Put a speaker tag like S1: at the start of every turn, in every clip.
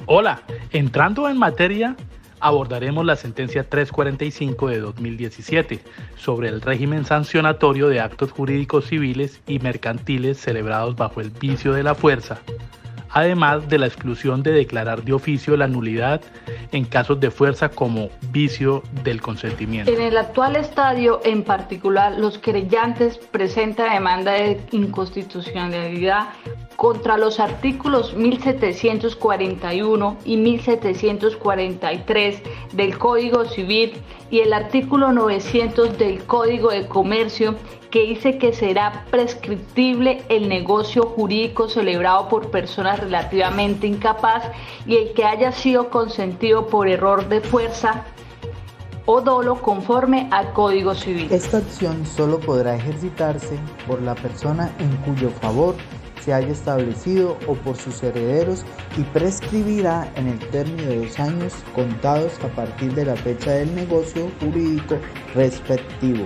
S1: Hola, entrando en materia, abordaremos la sentencia 345 de 2017 sobre el régimen sancionatorio de actos jurídicos civiles y mercantiles celebrados bajo el vicio de la fuerza, además de la exclusión de declarar de oficio la nulidad en casos de fuerza como vicio del consentimiento.
S2: En el actual estadio, en particular, los querellantes presentan demanda de inconstitucionalidad contra los artículos 1741 y 1743 del Código Civil y el artículo 900 del Código de Comercio, que dice que será prescriptible el negocio jurídico celebrado por personas relativamente incapaz y el que haya sido consentido por error de fuerza o dolo conforme al Código Civil.
S3: Esta acción solo podrá ejercitarse por la persona en cuyo favor se haya establecido o por sus herederos y prescribirá en el término de 2 años contados a partir de la fecha del negocio jurídico respectivo.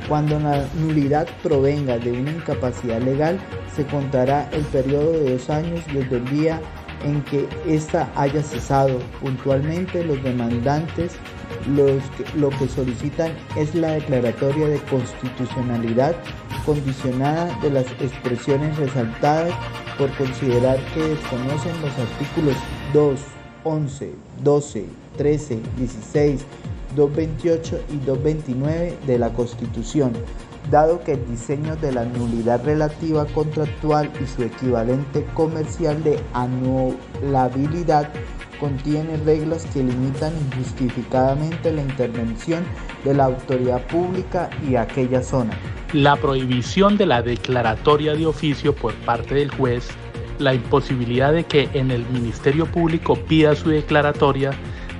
S3: Cuando la nulidad provenga de una incapacidad legal, se contará el periodo de 2 años desde el día en que ésta haya cesado. Puntualmente, los demandantes lo que solicitan es la declaratoria de constitucionalidad condicionada de las expresiones resaltadas por considerar que desconocen los artículos 2, 11, 12, 13, 16, 228 y 229 de la Constitución, dado que el diseño de la nulidad relativa contractual y su equivalente comercial de anulabilidad contiene reglas que limitan injustificadamente la intervención de la autoridad pública y aquella zona.
S1: La prohibición de la declaratoria de oficio por parte del juez, la imposibilidad de que en el Ministerio Público pida su declaratoria,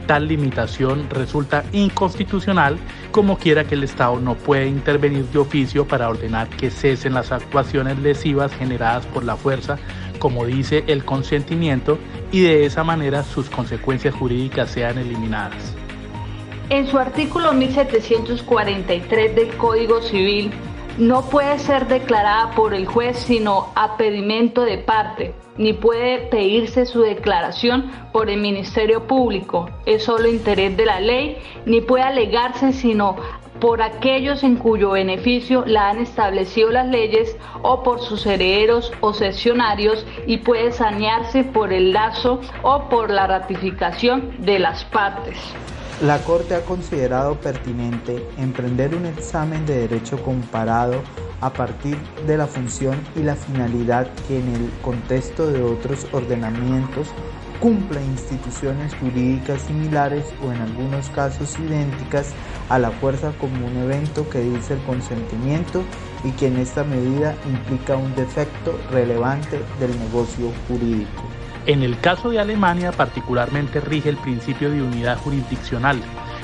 S1: tal limitación resulta inconstitucional, como quiera que el Estado no puede intervenir de oficio para ordenar que cesen las actuaciones lesivas generadas por la fuerza, como dice el consentimiento, y de esa manera sus consecuencias jurídicas sean eliminadas.
S2: En su artículo 1743 del Código Civil, no puede ser declarada por el juez sino a pedimento de parte, ni puede pedirse su declaración por el Ministerio Público, es solo interés de la ley, ni puede alegarse sino por aquellos en cuyo beneficio la han establecido las leyes o por sus herederos o cesionarios, y puede sanearse por el lazo o por la ratificación de las partes.
S3: La Corte ha considerado pertinente emprender un examen de derecho comparado a partir de la función y la finalidad que en el contexto de otros ordenamientos cumple instituciones jurídicas similares o en algunos casos idénticas a la fuerza como un evento que dice el consentimiento y que en esta medida implica un defecto relevante del negocio jurídico.
S1: En el caso de Alemania particularmente rige el principio de unidad jurisdiccional.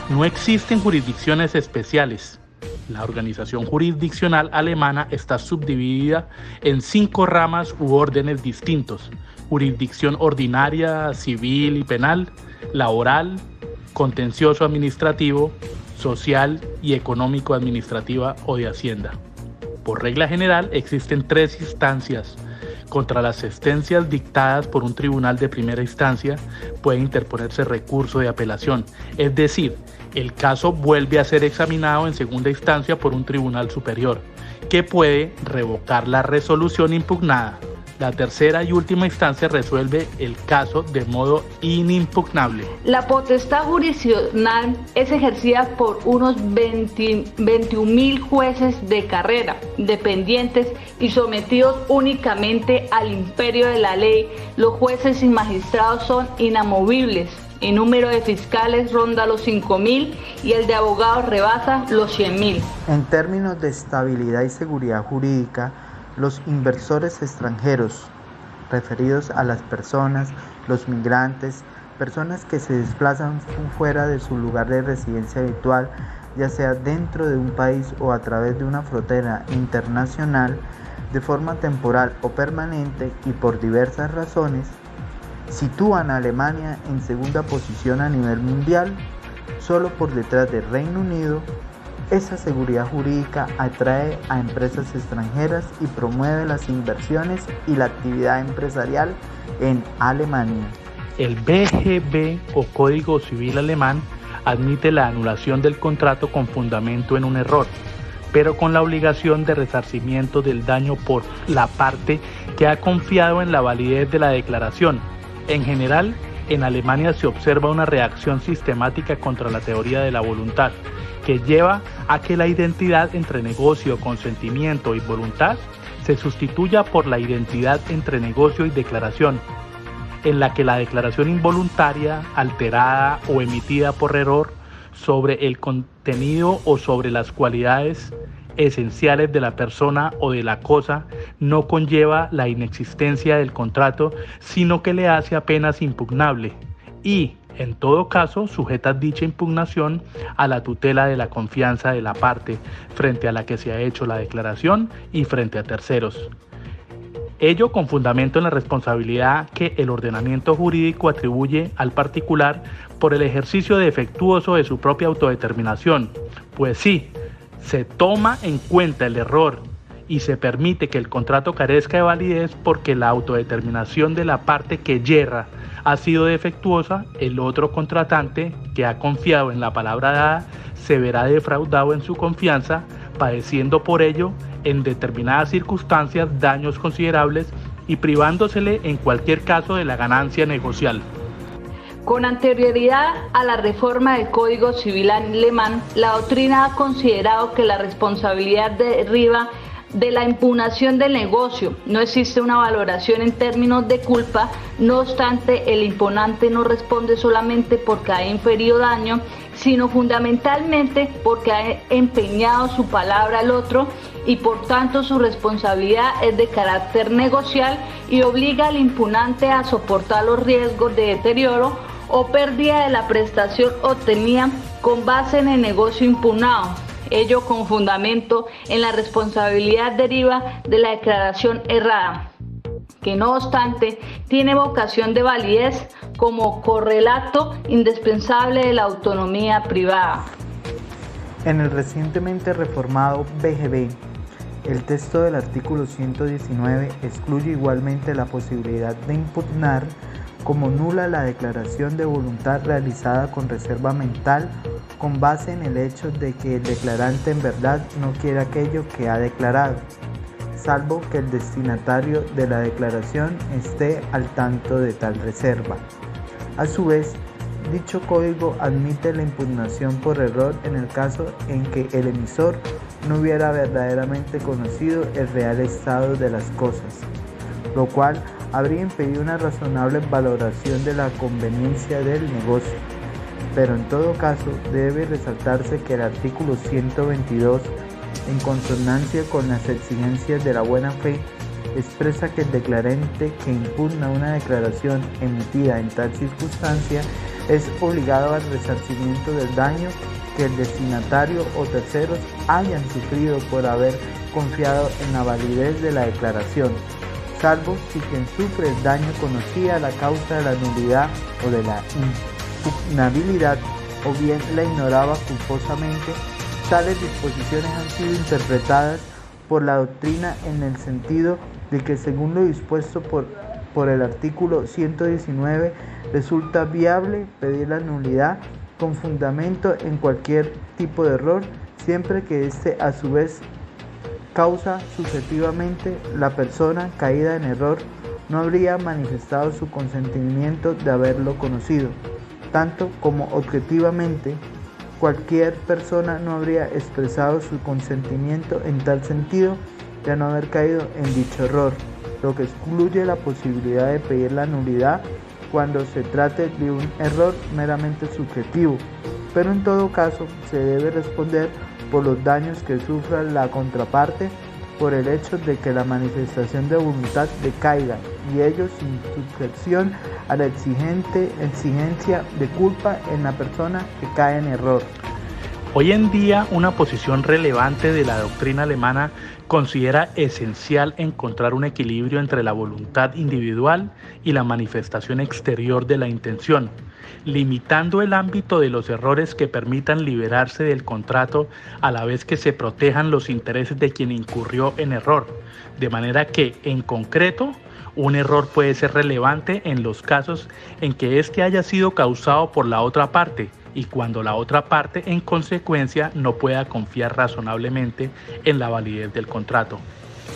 S1: No existen jurisdicciones especiales. La organización jurisdiccional alemana está subdividida en 5 ramas u órdenes distintos: jurisdicción ordinaria, civil y penal, laboral, contencioso administrativo, social y económico administrativa o de hacienda. Por regla general existen 3 instancias. Contra las sentencias dictadas por un tribunal de primera instancia puede interponerse recurso de apelación, es decir, el caso vuelve a ser examinado en segunda instancia por un tribunal superior, que puede revocar la resolución impugnada. La tercera y última instancia resuelve el caso de modo inimpugnable.
S2: La potestad jurisdiccional es ejercida por unos 21.000 jueces de carrera, dependientes y sometidos únicamente al imperio de la ley. Los jueces y magistrados son inamovibles. El número de fiscales ronda los 5.000 y el de abogados rebasa los 100.000.
S3: En términos de estabilidad y seguridad jurídica, los inversores extranjeros, referidos a las personas, los migrantes, personas que se desplazan fuera de su lugar de residencia habitual, ya sea dentro de un país o a través de una frontera internacional, de forma temporal o permanente y por diversas razones, sitúan a Alemania en segunda posición a nivel mundial, solo por detrás del Reino Unido. Esa seguridad jurídica atrae a empresas extranjeras y promueve las inversiones y la actividad empresarial en Alemania.
S1: El BGB o Código Civil alemán admite la anulación del contrato con fundamento en un error, pero con la obligación de resarcimiento del daño por la parte que ha confiado en la validez de la declaración. En general, en Alemania se observa una reacción sistemática contra la teoría de la voluntad, que lleva a que la identidad entre negocio, consentimiento y voluntad se sustituya por la identidad entre negocio y declaración, en la que la declaración involuntaria, alterada o emitida por error sobre el contenido o sobre las cualidades esenciales de la persona o de la cosa no conlleva la inexistencia del contrato, sino que le hace apenas impugnable y, en todo caso, sujeta dicha impugnación a la tutela de la confianza de la parte frente a la que se ha hecho la declaración y frente a terceros. Ello con fundamento en la responsabilidad que el ordenamiento jurídico atribuye al particular por el ejercicio defectuoso de su propia autodeterminación. Pues sí, se toma en cuenta el error y se permite que el contrato carezca de validez porque la autodeterminación de la parte que yerra ha sido defectuosa. El otro contratante que ha confiado en la palabra dada se verá defraudado en su confianza, padeciendo por ello en determinadas circunstancias daños considerables y privándosele en cualquier caso de la ganancia negocial.
S2: Con anterioridad a la reforma del Código Civil alemán, la doctrina ha considerado que la responsabilidad deriva de la impugnación del negocio. No existe una valoración en términos de culpa, no obstante, el impugnante no responde solamente porque ha inferido daño, sino fundamentalmente porque ha empeñado su palabra al otro y por tanto su responsabilidad es de carácter negocial y obliga al impugnante a soportar los riesgos de deterioro o pérdida de la prestación obtenida con base en el negocio impugnado. Ello con fundamento en la responsabilidad deriva de la declaración errada, que no obstante tiene vocación de validez como correlato indispensable de la autonomía privada.
S3: En el recientemente reformado BGB, el texto del artículo 119 excluye igualmente la posibilidad de impugnar como nula la declaración de voluntad realizada con reserva mental con base en el hecho de que el declarante en verdad no quiere aquello que ha declarado, salvo que el destinatario de la declaración esté al tanto de tal reserva. A su vez, dicho código admite la impugnación por error en el caso en que el emisor no hubiera verdaderamente conocido el real estado de las cosas, lo cual habría impedido una razonable valoración de la conveniencia del negocio. Pero en todo caso debe resaltarse que el artículo 122, en consonancia con las exigencias de la buena fe, expresa que el declarante que impugna una declaración emitida en tal circunstancia es obligado al resarcimiento del daño que el destinatario o terceros hayan sufrido por haber confiado en la validez de la declaración, salvo si quien sufre el daño conocía la causa de la nulidad o de la impugnabilidad o bien la ignoraba culposamente. Tales disposiciones han sido interpretadas por la doctrina en el sentido de que, según lo dispuesto por el artículo 119, resulta viable pedir la nulidad con fundamento en cualquier tipo de error, siempre que éste a su vez causa subjetivamente la persona caída en error no habría manifestado su consentimiento de haberlo conocido, tanto como objetivamente cualquier persona no habría expresado su consentimiento en tal sentido de no haber caído en dicho error, lo que excluye la posibilidad de pedir la nulidad cuando se trate de un error meramente subjetivo, pero en todo caso se debe responder por los daños que sufra la contraparte por el hecho de que la manifestación de voluntad decaiga, y ello sin sujeción a la exigencia de culpa en la persona que cae en error.
S1: Hoy en día, una posición relevante de la doctrina alemana considera esencial encontrar un equilibrio entre la voluntad individual y la manifestación exterior de la intención, limitando el ámbito de los errores que permitan liberarse del contrato a la vez que se protejan los intereses de quien incurrió en error, de manera que, en concreto, Un error puede ser relevante en los casos en que éste haya sido causado por la otra parte y cuando la otra parte en consecuencia no pueda confiar razonablemente en la validez del contrato.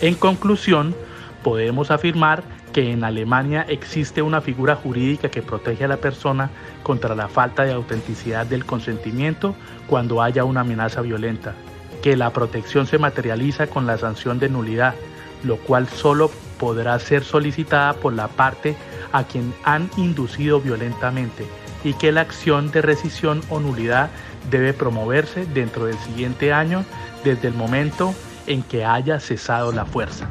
S1: En conclusión, podemos afirmar que en Alemania existe una figura jurídica que protege a la persona contra la falta de autenticidad del consentimiento cuando haya una amenaza violenta, que la protección se materializa con la sanción de nulidad, lo cual solo podrá ser solicitada por la parte a quien han inducido violentamente, y que la acción de rescisión o nulidad debe promoverse dentro del siguiente año desde el momento en que haya cesado la fuerza.